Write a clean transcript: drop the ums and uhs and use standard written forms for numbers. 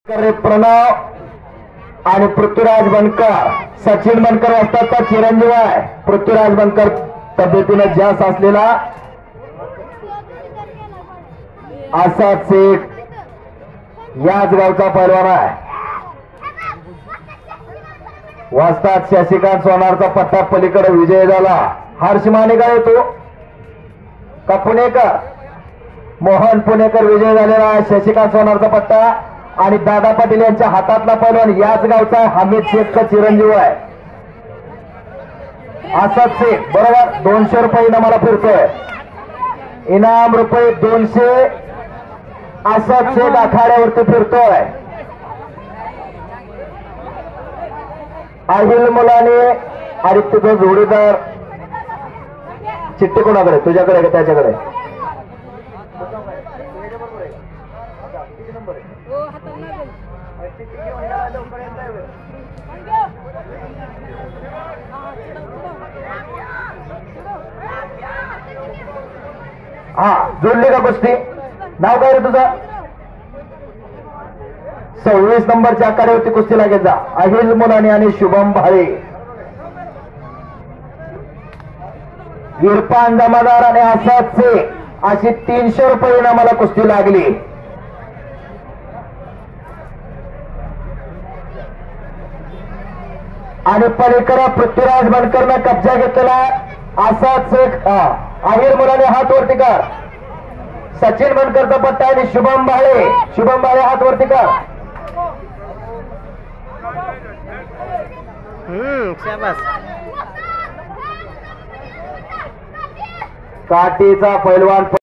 प्रणव आणि पृथ्वीराज बनकर, सचिन बनकर असताचा चिरंजीव आहे. पृथ्वीराज बनकर तब्येतीने जास्त असलेला असाच एक याच गावचा पैलवान आहे. वाजतात शशिकांत सोनारचा पट्टा पलीकडे विजय झाला. हर्ष मानेकर येतो का पुणेकर? मोहन पुणेकर विजय झालेला आहे. शशिकांत सोनारचा पट्टा आणि दादा पाटील यांच्या हातातला पैलवान याच गावचा हमीद शेखचा चिरंजीव आहे. असाच शेख बरोबर 200 रुपये इनामाला फिरतोय. इनाम रुपये 200. असाच शेख आखाड्यावरती फिरतोय. अहिल मुलाने आणि तुझा जोडीदार चिठ्ठी कोणाकडे? तुझ्याकडे का त्याच्याकडे? हा जोडली का कुस्ती? नाव काय रे तुझं? 26 नंबरच्या आखाड्यावरती कुस्ती लागेल जा. अहिल मुलानी आणि शुभम भाळे. इरफान जमादार आणि असाच अशी 300 रुपये इनामाला कुस्ती लागली. आणि पलीकडे पृथ्वीराज बनकरनं कब्जा घेतलेला असाच एक अहिर मुलाने हात वरती कर. सचिन बनकरचा पट्टा आणि शुभम भाळे. शुभम भाळे हात वरती कर. काठीचा पैलवान